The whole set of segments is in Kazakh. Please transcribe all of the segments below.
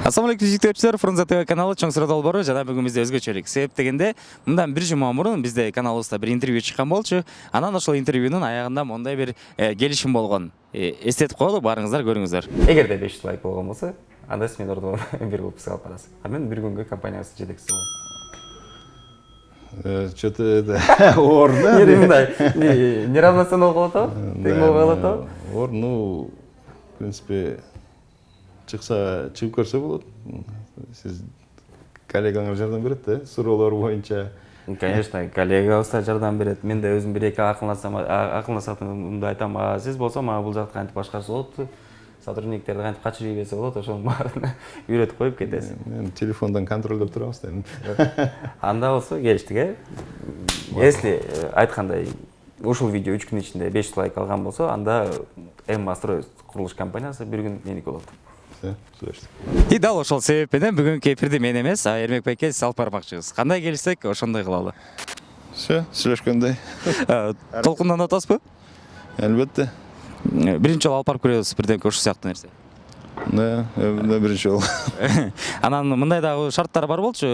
Assalamu alaikum жиктөөчүлөр, Фрунзе ТВ каналы чоң суроо долбоору жана бүгүн бизде өзгөчөлүк. Себеп дегенде, мындан бир жума мурун бизде каналыбызда бир интервью чыккан болчу. Анан ошол интервьюнун аягында мондай бир келишим болгон. Эстетип коелу, барыңыздар көрүңүздөр. Эгерде 500 лайк болгон болсо, анда сиз мен ордуна бир выпуск алып барасыз. А мен бир күнгө компаниябыздын жетекчиси болом. Что-то это орно. Неравноценно болуп атабы? Тең болуп атабы? Ор, ну, в принципе, чыгып көрсө болот. Сиз коллегаңар жардам берет да, суроолор боюнча. Конечно, коллегабыз да жардам берет. Мен да өзүм бир-эки акылдасатымды айтам. Сиз болсо мага бул жакта кантип башкарса болот. Сотрудниктерди кантип качырып берсе болот, ошонун баарын үйрөтүп коюп кетесиз. Мен телефондон контролдоп турабыз да. Анда болсо келиштик, Если айткандай ушул видео 3 күн ичинде 500 лайк алган болсо, анда Эмма Строй курулуш компаниясы бир күн меники болот. И дал ошол себеп менен бүгүнкү эфирди мен эмес, Эрмек байке сиз алып бармакчыбыз. Кандай келишсек, ошондой кылалы. Все, сүйлөшкөндөй. Толкундан атасызбы? Албетте. Биринчи жолу алып барып көрөбүз бирден ушул сыяктуу нерсе. Да, биринчи жолу. Анан мындай дагы шарттар бар болчу.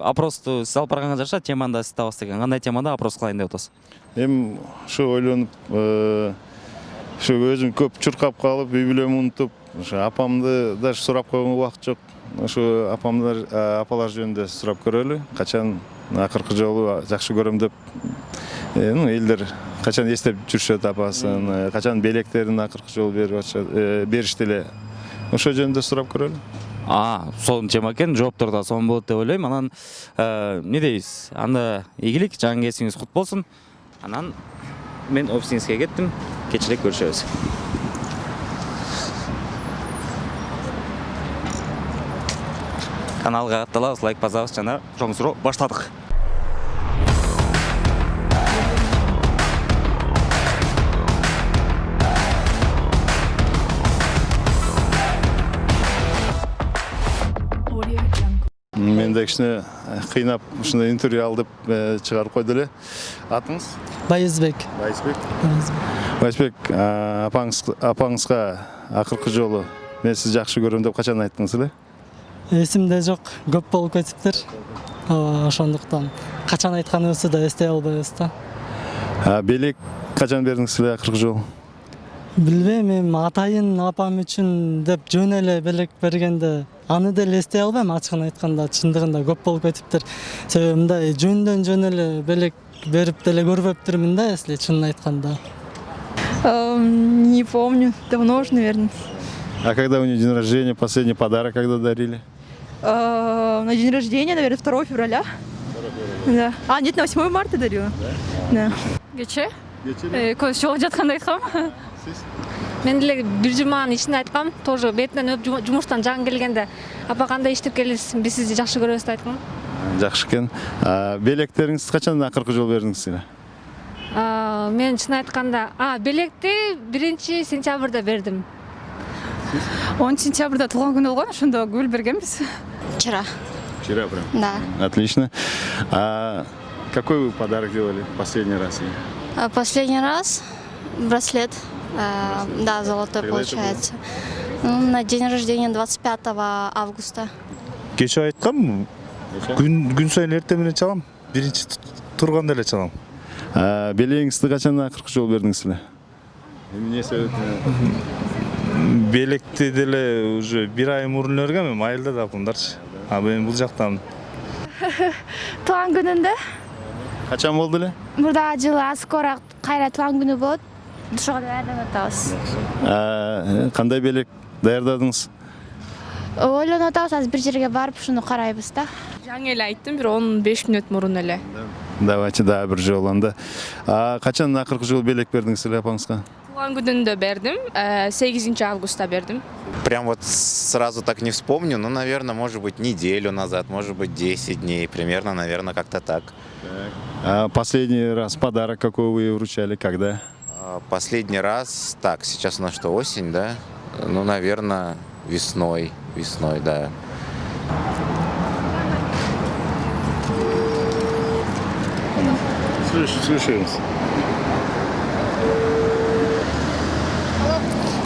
Опросту сиз алып барганга жараша теманы да сиз табасыз деген. Кандай темада опрос кылайын деп атасыз? Эми ушу ойлонуп, ушу өзүм көп чуркап калып, үй бүлөм унутуп, ушу апамды даже сурап койгонго убакыт жок. Ушу апалар жөнүндө сурап көрөлү. Качан акыркы жолу жакшы көрөм деп, элдер качан эстеп жүрүшөт апасын, качан белектерин акыркы жолу беришти эле. Ошол жөнүндө сурап көрөлү. Сонун тема экен, жооптор да сонун болот деп ойлойм. Анан эмне дейбиз? Анда ийгилик, жаңы кесиңиз кут болсун. Анан мен офисиңизге кеттим. Кечирээк көрүшөбүз. Каналга катталабыз, лайк басабыз жана чоң суроо баштадык. Мен да кичине кыйнап ушундай интервью ал деп чыгарып койду эле. Атыңыз? Байызбек. Байызбек, апаңызга акыркы жолу мен сизди жакшы көрөм деп качан айттыңыз эле? Эсимде жок, көп болуп кетиптир. Ошондуктан качан айтканыбызды да эстей албайбыз да. Белек качан бердиңиз эле акыркы жолу? Билбейм, эми атайын апам үчүн деп жөн эле белек бергенде аны деле эстей албайм, ачыгын айтканда, чындыгында көп болуп кетиптир. Себеби мындай жөндөн жөн эле белек берип деле көрбөптүрмүн да, если чынын айтканда. Не помню, давно уже, наверное. А когда у нее день рождения, последний подарок когда дарили? На день рождения, наверное, 2 февраля. Да. Нет, на 8 марта дарила. Да. Кече? Көз жолу жатканда айткам. Мен деле бир жуманын ичинде айткам, тоже бетинен өп жумуштан жаңы келгенде, апа кандай иштеп келесиз, биз сизди жакшы көрөбүз деп айткам. Жакшы экен. Белектериңизди качан акыркы жолу бердиңиз эле? Мен чын айтканда, белекти 1 сентябрда бердим. 10 сентябрда туулган күнү болгон, ошондо гүл бергенбиз. Вчера. Вчера прям? Да. Отлично. Какой вы подарок делали последний раз? Последний раз браслет. Да, золотой получается. На день рождения 25 августа. Кече айткам, күн сайын эртең менен чалам. Биринчи турганда эле чалам. Белегиңизди качан акыркы жолу бердиңиз эле? Эмне себеп? Белекти деле уже 1 ай мурун бергем, айылда да апамдарчы. Мен бул жактамын. Туган күнүндө. Качан болду эле? Мурда жылы скоро кайра туган күнү болот. Ошого даярданып атабыз. Кандай белек даярдадыңыз? Ойлонуп атабыз, азыр бир жерге барып ушуну карайбыз да. Жаңы эле айттым, бир 15 мүнөт мурун эле. Давайте да бир жолу анда. Качан акыркы жолу белек бердиңиз эле апаңызга? Туган күнүндө бердим, 8 августта бердим. Прям вот сразу так не вспомню, но, наверное, может быть, неделю назад, может быть, 10 дней, примерно, наверное, как-то так. Последний раз подарок какой вы вручали, когда? Последний раз, так, сейчас у нас что, осень, да? Ну, наверное, весной, да. Слушаем.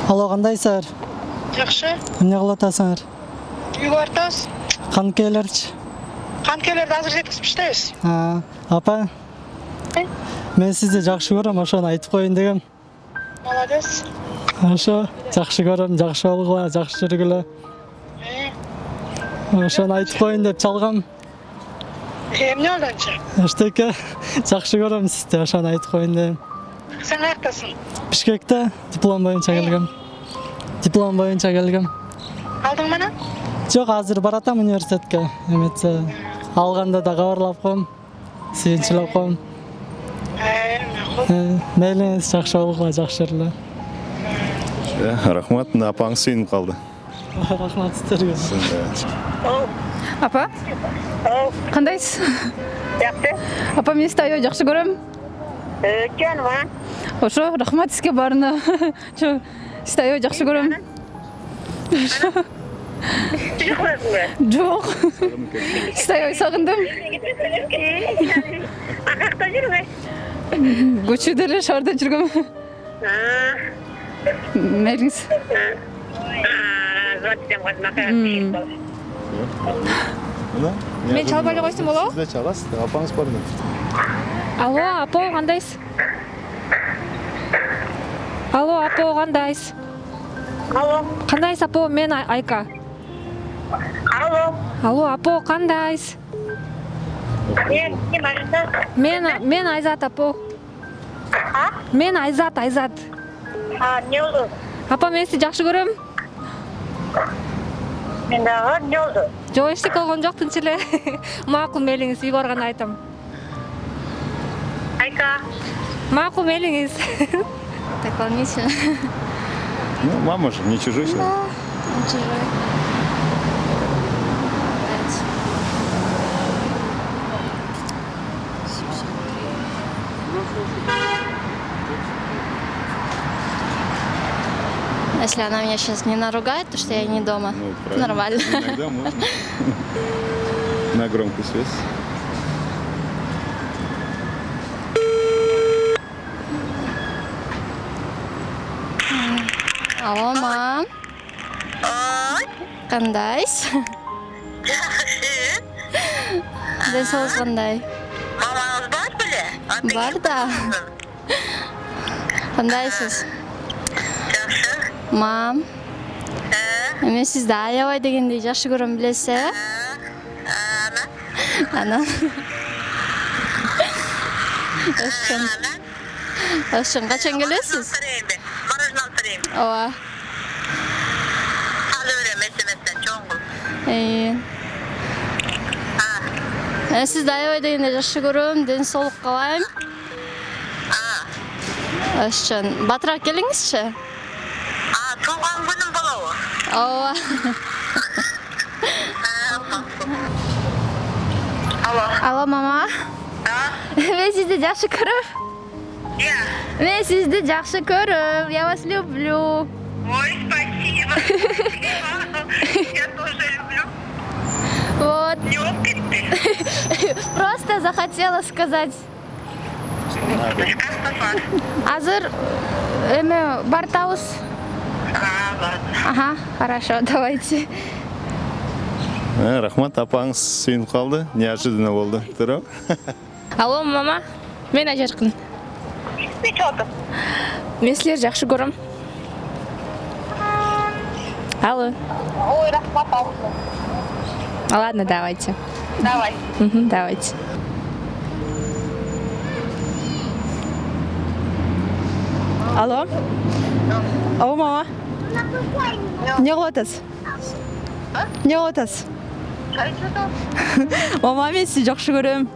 Алло, кандайсыздар? Жакшы. Эмне кылып атасыңар? Үйгө бартабыз. Канкелерчи. Канкелерди азыр жеткизип иштейбиз. Апа. Мен сизди жакшы көрөм, ошону айтып коеюн дегем. Молодец. Ошо, жакшы көрөм, жакшы болгула, жакшы жүргүлө. Ошону айтып коеюн деп чалгам. Эмне болду анча? Эчтеке, жакшы көрөм сизди, ошону айтып коеюн дегем. Сен каяктасың? Бишкекте диплом боюнча келгем. Диплом боюнча келгем. Алдың мана? Жок, азыр баратам университетке. Эметсе, алганда да кабарлап коем. Сүйүнчүлөп коем. Мейлиңиз жакшы болгула, жакшы жүргүлө. Рахмат, апаңыз сүйүнүп калды. Рахмат сиздерге. Апа? Кандайсыз? Жакшы. Апа, мен сизди аябай жакшы көрөм. Жаным, Ошо, рахмат сизге баарына. Сизди аябай жакшы көрөм. Жок көрөсүңбү? Жок. Сизди аябай сагындым. Акакта жүрбөй? Көчөдө эле, шаарда жүргөм. Мейлиңиз. Мен чалбай эле койсом болобу? Сиз да чаласыз, апаңыз бармы? Алло, апа, кандайсыз? Алло, апа, кандайсыз? Алло. Кандайсыз, апа? Мен Айка. Алло. Алло, апа, кандайсыз? Ким Айзат? Мен Айзат, апа. Мен Айзат. Не болду? Апа, мен сизди жакшы көрөм. Мен дагы не болду? Жок, эчтеке болгон жок, тынч эле. Макул, мейлиңиз, үйгө барганда айтам. Айка. Макул, мейлиңиз. Так волнительно. Ну, мама же не чужой человек. Чужой. Если она меня сейчас не наругает, то что я не дома. Ну, правильно. Нормально. Иногда можно. На громкую связь. Алло, мам. Кандайсың? Денсаулык кандай? Мамаңыз бар беле? Бар да. Кандайсыз? Жакшы. Мам. Мен сизди аябай дегендей жакшы көрөм, билесиз, э? Анан. Ошон качан келесиз? Мороженое алып Ооба. Алып берем SMS-тен чоңгул. Мен сизди аябай дегенде жакшы көрөм, ден соолук каалайм. Ошон батыраак келиңизчи. Туган күнүм болобу? Ооба. Алло, мама. Мен сизди жакшы көрөм. Мен сизди жакшы көрөм. Я вас люблю. Ой, спасибо. Я тоже люблю. Вот. Не болуп кетти. Просто захотела сказать. Азыр эме бартабыз. Ага, хорошо, давайте. Рахмат, апаңыз сүйүнүп калды. Неожиданно болду. Тура? Алло, мама. Мен Ажаркын. Не чалды? Мен силерди жакшы көрөм. Алло. Ой, рахмат алып. Ладно, давайте. Давай. Давайте. Алло. Алло, мама. Не кылып атасыз? Не кылып атасыз? Мама, мен сизди жакшы көрөм.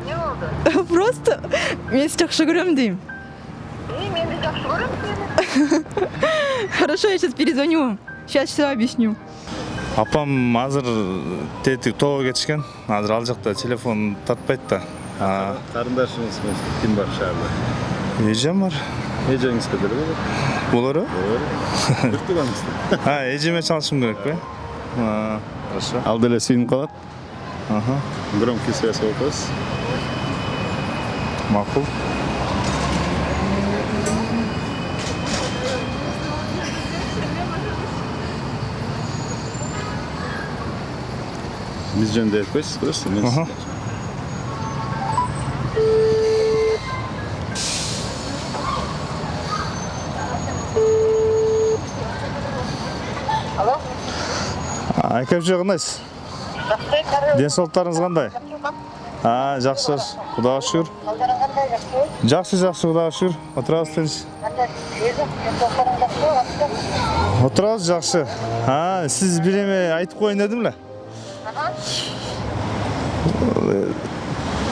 Не болду? Просто мен сизди жакшы көрөм дейм. Мен де жакшы көрөм сени. Хорошо, я сейчас перезвоню. Сейчас все объясню. Апам азыр тетик тоого кетишкен. Азыр ал жакта телефон тартпайт да. Карындашыңыз ким бар шаарда? Эжем бар. Эжеңиз кадыр болот? Болору? Тугансыздар. Эжеме чалышым керекпи? Хорошо. Ал деле сүйүнүп калат. Громкий связь окуйсуз. Макул. биз жөнүндө айтпайсыз, көрөсүз, мен Ага. Алло? Айка эже кандайсыз? Жақсы, кәрі. Денсаулықтарыңыз қандай? Жақсы, Құдайға шүкір. Қалдарың қандай, жақсы? Жақсы, Құдайға шүкір. Отырасыз тыныш. Қандай, өзің, денсаулықтарың жақсы, жақсы. Отырасыз жақсы. Сіз биреме айтып қойын дедім ле?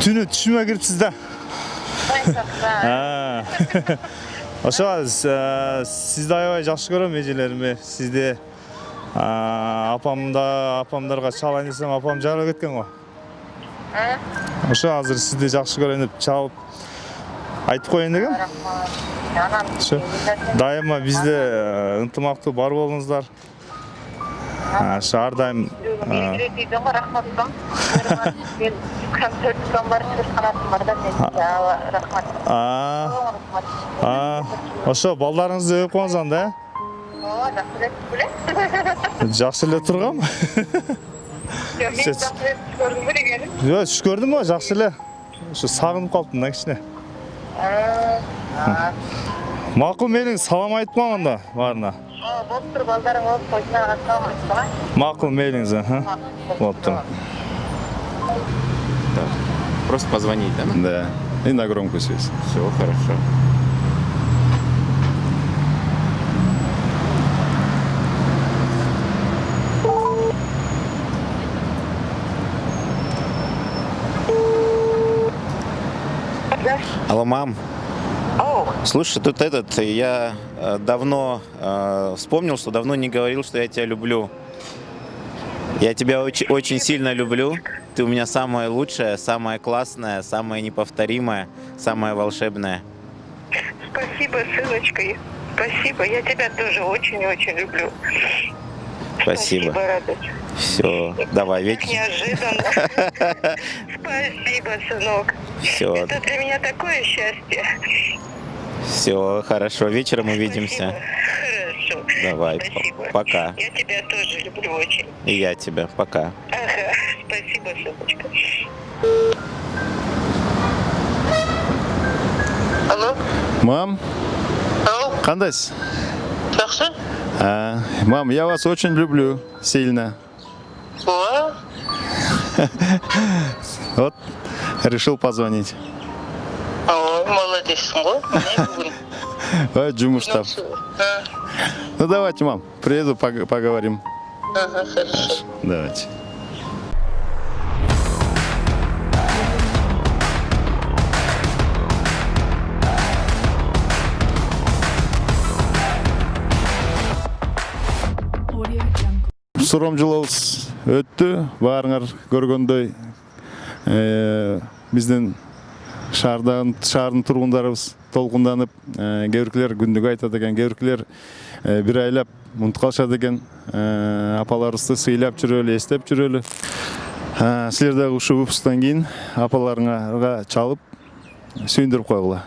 Түні түшіме кіріпсіз да. Ошоға сізді аябай жақсы көрөм эжелериме. Сізде апамдарға чалайын десем, апам жарылып кеткен ғой. Ошо азыр сізді жақсы көрейін деп чалып айтып қойын деген. Дайыма бізде ынтымақты бар болыңыздар. Ардайым рахматым. Мен концерт бар, қанатым бар да, мен рахмат. Ошо балдарыңызды өп қойыңыз анда, жақсы эле тургам. Мен жақсы көрдім бе дегенім? Түш көрдүм ба, жақсы эле. Ошо сагынып калыптым да кичине. Макул, менің салам айтып коюң анда баарына. Болып тұр, балдарың болып қойсына салам айтсana. Макул, мейлиңиз, болуп тур. Просто позвонить, да? Да, и на громкую связь. Все, хорошо. Алло, мам. Слушай, тут я давно вспомнил, что давно не говорил, что я тебя люблю. Я тебя очень сильно люблю. Ты у меня самая лучшая, самая классная, самая неповторимая, самая волшебная. Спасибо, сыночка. Спасибо. Я тебя тоже очень-очень люблю. Спасибо. Радость. Все, давай, вечер. Неожиданно. Спасибо, сынок. Все, Это для меня такое счастье. все, хорошо. Вечером увидимся. Хорошо. Давай, Спасибо. пока. Я тебя тоже люблю очень. И я тебя, пока. Ага. Спасибо, сыночка. Алло? Мам, Алло? қандайсыз? Жақсы? Мам, я вас очень люблю, сильно. О, Вот, решил позвонить. ой, молодецсің ғой. Міне бүгін. Ой, жұмыстап. Ну давайте, мам, приеду, поговорим. Ага, хорошо. Давайте. Сурам жылыбыз өттү, баарыңар көргөндөй биздин шаардын тургундарыбыз толкунданып, кээ-биркилер күндүк айтат экен, кээ-биркилер бир айлап унутуп калышат экен. Апаларыбызды сыйлап жүрөлү, эстеп жүрөлү. Силер дагы ушул выпусктан кийин апаларыңарга чалып сүйүндүрүп койгула.